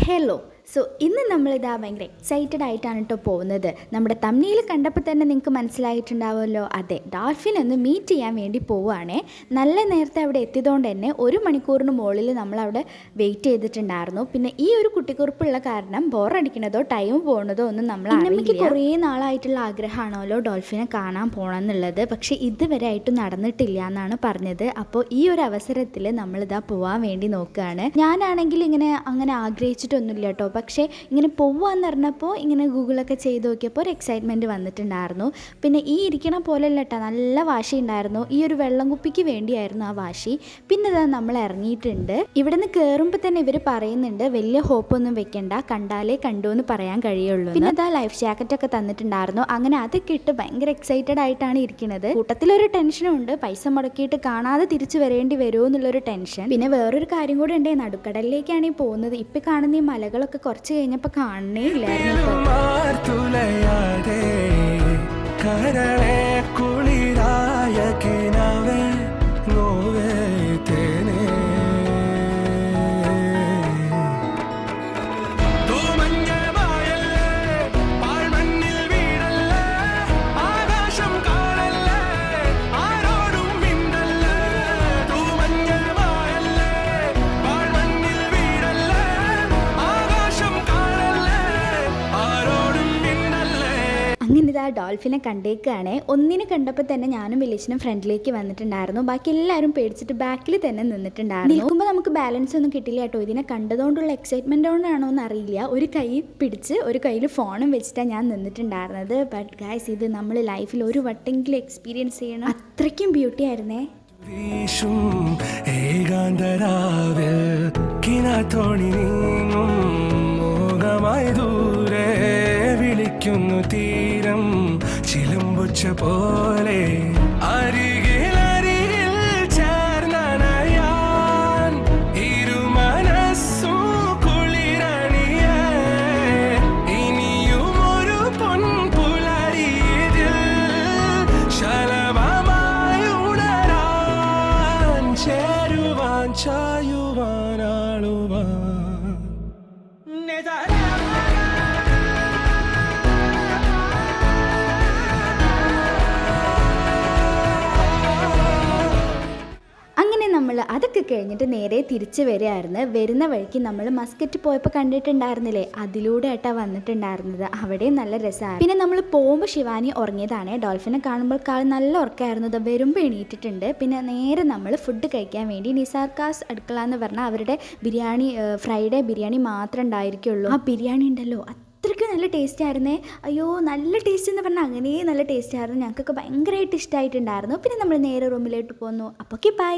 Hello. So ഇന്ന് നമ്മളിതാ ഭയങ്കര എക്സൈറ്റഡ് ആയിട്ടാണ് കേട്ടോ പോകുന്നത്. നമ്മുടെ തമ്മിൽ കണ്ടപ്പോൾ തന്നെ നിങ്ങൾക്ക് മനസ്സിലായിട്ടുണ്ടാവുമല്ലോ. അതെ, ഡോൾഫിൻ ഒന്ന് മീറ്റ് ചെയ്യാൻ വേണ്ടി പോവുകയാണേ. നല്ല നേരത്തെ അവിടെ എത്തിയതുകൊണ്ട് തന്നെ 1 മണിക്കൂറിന് മുകളിൽ നമ്മളവിടെ വെയിറ്റ് ചെയ്തിട്ടുണ്ടായിരുന്നു. പിന്നെ ഈ ഒരു കുട്ടിക്കുറിപ്പുള്ള കാരണം ബോറടിക്കണതോ ടൈം പോകുന്നതോ ഒന്നും നമ്മൾ എനിക്ക് കുറേ നാളായിട്ടുള്ള ആഗ്രഹമാണല്ലോ ഡോൾഫിനെ കാണാൻ പോകണം എന്നുള്ളത്. പക്ഷേ ഇതുവരെ ആയിട്ടും നടന്നിട്ടില്ല എന്നാണ് പറഞ്ഞത്. അപ്പോൾ ഈ ഒരു അവസരത്തിൽ നമ്മളിതാ പോകാൻ വേണ്ടി നോക്കുകയാണ്. ഞാനാണെങ്കിൽ അങ്ങനെ ആഗ്രഹിച്ചിട്ടൊന്നുമില്ല കേട്ടോ. പക്ഷേ ഇങ്ങനെ പോവാന്ന് പറഞ്ഞപ്പോൾ ഇങ്ങനെ ഗൂഗിളൊക്കെ ചെയ്ത് നോക്കിയപ്പോൾ ഒരു എക്സൈറ്റ്മെൻറ്റ് വന്നിട്ടുണ്ടായിരുന്നു. പിന്നെ ഈ ഇരിക്കണ പോലെയല്ല കേട്ടോ, നല്ല വാശി ഉണ്ടായിരുന്നു. ഈ ഒരു വെള്ളം കുപ്പിക്ക് വേണ്ടിയായിരുന്നു ആ വാശി. പിന്നെ ഇതാ നമ്മൾ ഇറങ്ങിയിട്ടുണ്ട്. ഇവിടെ നിന്ന് കയറുമ്പോൾ തന്നെ ഇവർ പറയുന്നുണ്ട് വലിയ ഹോപ്പൊന്നും വെക്കണ്ട, കണ്ടാലേ കണ്ടു എന്ന് പറയാൻ കഴിയുള്ളൂ. പിന്നെ ഇതാ ലൈഫ് ജാക്കറ്റൊക്കെ തന്നിട്ടുണ്ടായിരുന്നു. അങ്ങനെ അതൊക്കെ ഇട്ട് ഭയങ്കര എക്സൈറ്റഡ് ആയിട്ടാണ് ഇരിക്കുന്നത്. കൂട്ടത്തിലൊരു ടെൻഷനും ഉണ്ട്, പൈസ മുടക്കിയിട്ട് കാണാതെ തിരിച്ചു വരേണ്ടി വരുമോ എന്നുള്ളൊരു ടെൻഷൻ. പിന്നെ വേറൊരു കാര്യം കൂടെ ഉണ്ട്, നടുക്കടലിലേക്കാണ് ഈ പോകുന്നത്. ഇപ്പം കാണുന്ന ഈ മലകളൊക്കെ കുറച്ച് കഴിഞ്ഞപ്പോൾ കാണണേ ഇല്ലായിരുന്നു. അങ്ങനെ ഇതാ ഡോൾഫിനെ കണ്ടേക്കാണ്. ഒന്നിനെ കണ്ടപ്പോൾ തന്നെ ഞാനും വില്ലേജിനും ഫ്രണ്ടിലേക്ക് വന്നിട്ടുണ്ടായിരുന്നു. ബാക്കി എല്ലാവരും പേടിച്ചിട്ട് ബാക്കിൽ തന്നെ നിന്നിട്ടുണ്ടായിരുന്നു. നിൽക്കുമ്പോൾ നമുക്ക് ബാലൻസ് ഒന്നും കിട്ടില്ല കേട്ടോ. ഇതിനെ കണ്ടതുകൊണ്ടുള്ള എക്സൈറ്റ്മെൻറ്റ് കൊണ്ടാണോ എന്ന് അറിയില്ല. ഒരു കൈ പിടിച്ച് ഒരു കയ്യിൽ ഫോണും വെച്ചിട്ടാണ് ഞാൻ നിന്നിട്ടുണ്ടായിരുന്നത്. ബട്ട് ഗൈസ്, ഇത് നമ്മൾ ലൈഫിൽ ഒരു വട്ടെങ്കിലും എക്സ്പീരിയൻസ് ചെയ്യണം. അത്രയ്ക്കും ബ്യൂട്ടി ആയിരുന്നേ. തീരം ചിലമ്പുച്ച പോലെ അരികിൽ ചേർന്നണയാൻ ഇരുമനസ്സു കുളിരണിയ ഇനിയും ഒരു പൊൻപുലരിയിൽ ശലഭമായി ഉണരാൻ ചേരുവാൻ ചായുവാനാളുവാൻ. നമ്മൾ അതൊക്കെ കഴിഞ്ഞിട്ട് നേരെ തിരിച്ച് വരികയായിരുന്നു. വരുന്ന വഴിക്ക് നമ്മൾ മസ്കറ്റ് പോയപ്പോൾ കണ്ടിട്ടുണ്ടായിരുന്നില്ലേ, അതിലൂടെ ആയിട്ടാണ് വന്നിട്ടുണ്ടായിരുന്നത്. അവിടെയും നല്ല രസമാണ്. പിന്നെ നമ്മൾ പോകുമ്പോൾ ശിവാനി ഉറങ്ങിയതാണ്. ഡോൾഫിനെ കാണുമ്പോൾ നല്ല ഉറക്കമായിരുന്നു. വരുമ്പോൾ എണീറ്റിട്ടുണ്ട്. പിന്നെ നേരെ നമ്മൾ ഫുഡ് കഴിക്കാൻ വേണ്ടി നിസാർക്കാസ് അടുക്കള എന്ന് പറഞ്ഞാൽ അവരുടെ ബിരിയാണി, ഫ്രൈഡേ ബിരിയാണി മാത്രമേ ഉണ്ടായിരിക്കുള്ളൂ. ആ ബിരിയാണി ഉണ്ടല്ലോ, അത്രയ്ക്കും നല്ല ടേസ്റ്റ് ആയിരുന്നേ. അയ്യോ, നല്ല ടേസ്റ്റ് എന്ന് പറഞ്ഞാൽ അങ്ങനെ നല്ല ടേസ്റ്റ് ആയിരുന്നു. ഞങ്ങൾക്കൊക്കെ ഭയങ്കരമായിട്ട് ഇഷ്ടമായിട്ടുണ്ടായിരുന്നു. പിന്നെ നമ്മൾ നേരെ റൂമിലോട്ട് പോന്നു. അപ്പോൾ ബൈ.